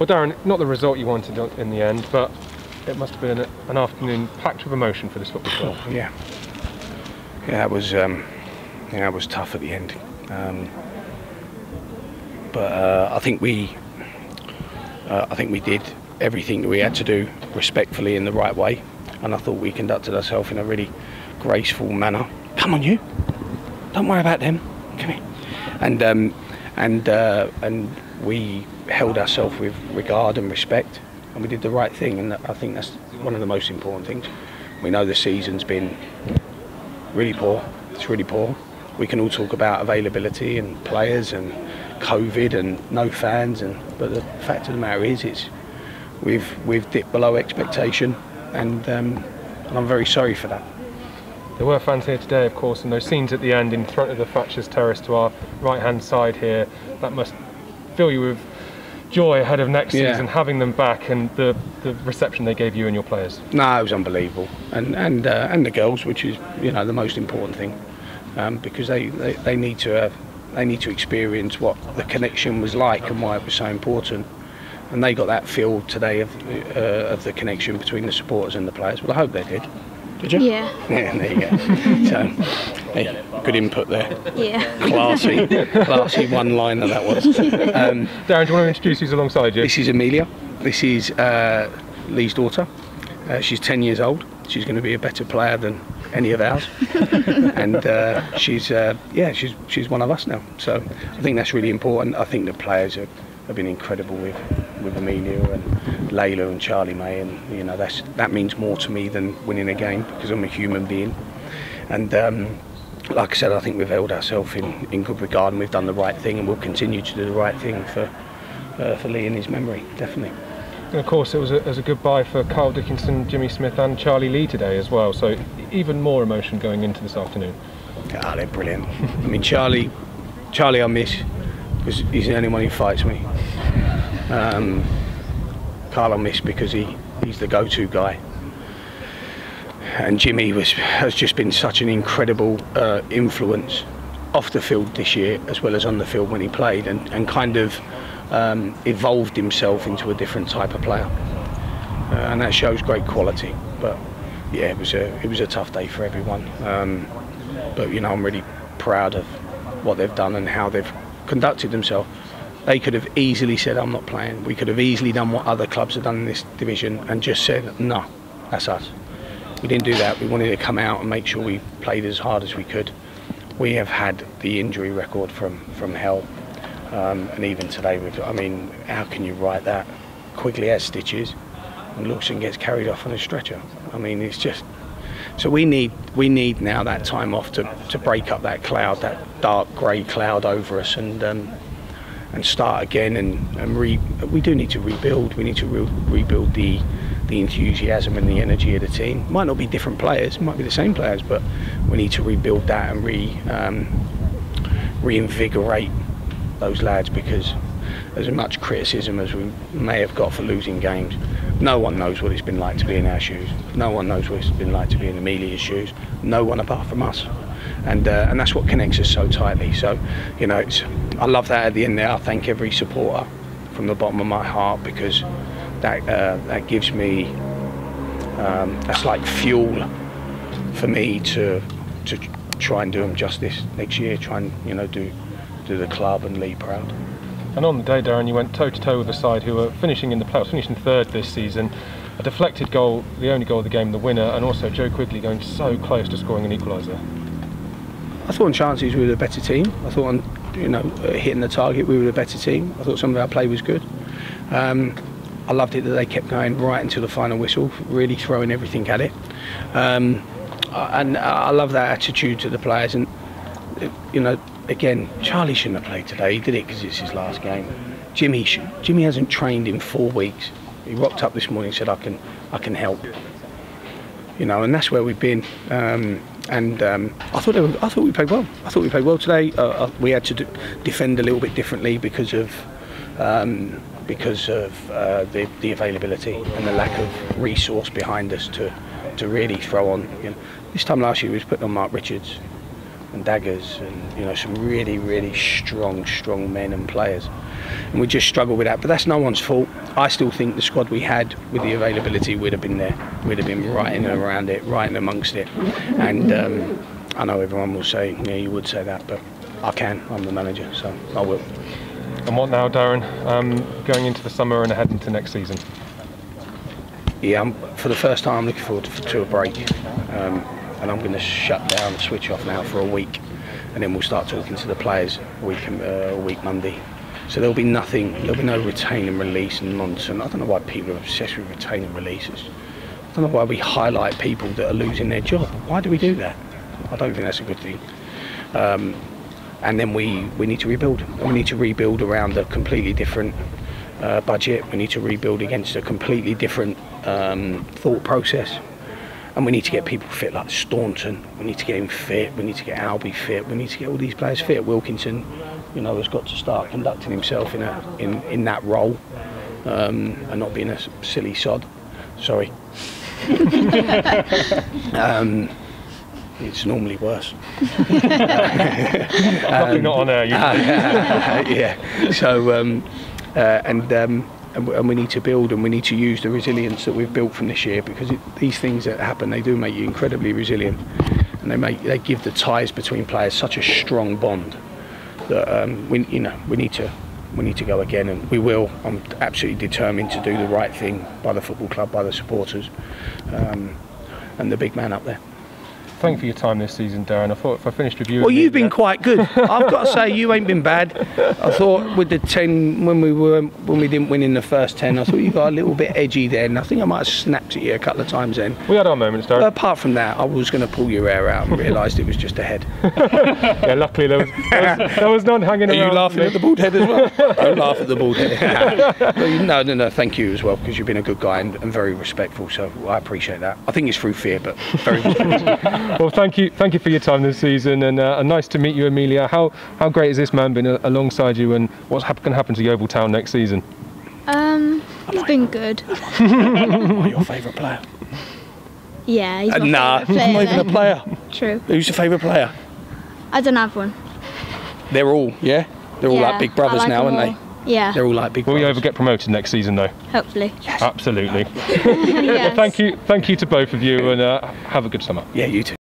Well, Darren, not the result you wanted in the end, but it must have been an afternoon packed with emotion for this football club. Yeah, it was tough at the end, but I think we did everything that we had to do respectfully in the right way, and I thought we conducted ourselves in a really graceful manner. Come on, you! Don't worry about them. Come here. And we held ourselves with regard and respect, and we did the right thing, and I think that's one of the most important things. We know the season's been really poor. It's really poor. We can all talk about availability and players and COVID and no fans, but the fact of the matter is, we've dipped below expectation, and I'm very sorry for that. There were fans here today, of course, and those scenes at the end in front of the Thatcher's Terrace to our right-hand side here, that must fill you with joy ahead of next season, having them back, and the reception they gave you and your players. No, it was unbelievable, and the girls, which is the most important thing, because they need to experience what the connection was like and why it was so important, and they got that feel today of the connection between the supporters and the players. Well, I hope they did. Did you? Yeah. Yeah, there you go. So, hey, good input there. Yeah. Classy one-liner that was. Darren, do you want to introduce who's alongside you? This is Amelia. This is Lee's daughter. She's 10 years old. She's going to be a better player than any of ours, and she's one of us now. So I think that's really important. I think the players have been incredible with Amelia and Layla and Charlie May, and that means more to me than winning a game, because I'm a human being. And like I said, I think we've held ourselves in good regard, and we've done the right thing, and we'll continue to do the right thing for Lee and his memory, definitely. And of course, it was a goodbye for Carl Dickinson, Jimmy Smith and Charlie Lee today as well, so even more emotion going into this afternoon. Ah, they're brilliant. I mean, Charlie I miss, because he's the only one who fights me. Carl I miss because he's the go-to guy. And Jimmy has just been such an incredible influence off the field this year, as well as on the field when he played, and kind of evolved himself into a different type of player, and that shows great quality. But yeah, it was a tough day for everyone, but I'm really proud of what they've done and how they've conducted themselves. They could have easily said, I'm not playing. We could have easily done what other clubs have done in this division and just said, no, that's us. We didn't do that. We wanted to come out and make sure we played as hard as we could. We have had the injury record from hell. And even today, how can you write that? Quigley has stitches, and Lawson gets carried off on a stretcher. I mean, it's just. So we need now that time off to break up that cloud, that dark grey cloud over us, and start again. And we do need to rebuild. We need to rebuild the enthusiasm and the energy of the team. Might not be different players, might be the same players, but we need to rebuild that and reinvigorate those lads, because as much criticism as we may have got for losing games, no one knows what it's been like to be in our shoes. No one knows what it's been like to be in Amelia's shoes. No one apart from us, and that's what connects us so tightly. So I love that at the end there. I thank every supporter from the bottom of my heart, because that gives me that's like fuel for me to try and do them justice next year. Try and do the club and Lee proud. And on the day, Darren, you went toe-to-toe with the side who were finishing in the playoffs, finishing third this season. A deflected goal, the only goal of the game, the winner, and also Joe Quigley going so close to scoring an equaliser. I thought on chances we were the better team. I thought on hitting the target we were the better team. I thought some of our play was good. I loved it that they kept going right until the final whistle, really throwing everything at it. And I love that attitude to the players. And again, Charlie shouldn't have played today. He did it because it's his last game. Jimmy hasn't trained in 4 weeks. He rocked up this morning and said, I can help. And that's where we've been. I thought we played well. I thought we played well today. We had to defend a little bit differently because of the availability and the lack of resource behind us to really throw on. This time last year we was putting on Mark Richards. and daggers, and you know, some really strong men and players, and we just struggle with that. But that's no one's fault. I still think the squad we had with the availability would have been there. We'd have been right in and around it, right in amongst it. And I know everyone will say, yeah, you would say that, but I'm the manager, so I will. And what now, Darren? Going into the summer and ahead into next season? Yeah, for the first time I'm looking forward to a break, and I'm going to shut down, switch off now for a week, and then we'll start talking to the players a week Monday. So there'll be nothing, there'll be no retain and release and nonsense. I don't know why people are obsessed with retain and releases. I don't know why we highlight people that are losing their job. Why do we do that? I don't think that's a good thing. And then we need to rebuild. And we need to rebuild around a completely different budget. We need to rebuild against a completely different thought process. And we need to get people fit, like Staunton. We need to get him fit. We need to get Albie fit. We need to get all these players fit. Wilkinson, you know, has got to start conducting himself in that role, and not being a silly sod. Sorry. It's normally worse. Probably not on air. Yeah. So and we need to build, and we need to use the resilience that we've built from this year, because these things that happen, they do make you incredibly resilient, and they give the ties between players such a strong bond that we need to go again, and we will. I'm absolutely determined to do the right thing by the football club, by the supporters, and the big man up there. Thank you for your time this season, Darren. I thought if I finished with you... Well, you've been quite good. I've got to say, you ain't been bad. I thought with the 10, when we didn't win in the first 10, I thought you got a little bit edgy then. I think I might have snapped at you a couple of times then. We had our moments, Darren. Apart from that, I was going to pull your hair out and realised it was just a head. Yeah, luckily there was none hanging around. Are you laughing at the bald head as well? Don't laugh at the bald head. No, thank you as well, because you've been a good guy and very respectful, so I appreciate that. I think it's through fear, but very respectful. Well, thank you for your time this season, and nice to meet you, Amelia. How great has this man been alongside you, and what's going to happen to Yeovil Town next season? He's been good. Am I your favourite player? Yeah, he's my nah, favourite player. I'm not even a player. True. Who's your favourite player? I don't have one. They're all, yeah? They're all like big brothers now, aren't they? Yeah. They're all like big Will brothers. Yeovil get promoted next season, though? Hopefully. Yes. Absolutely. Yes. Well, thank you to both of you, and have a good summer. Yeah, you too.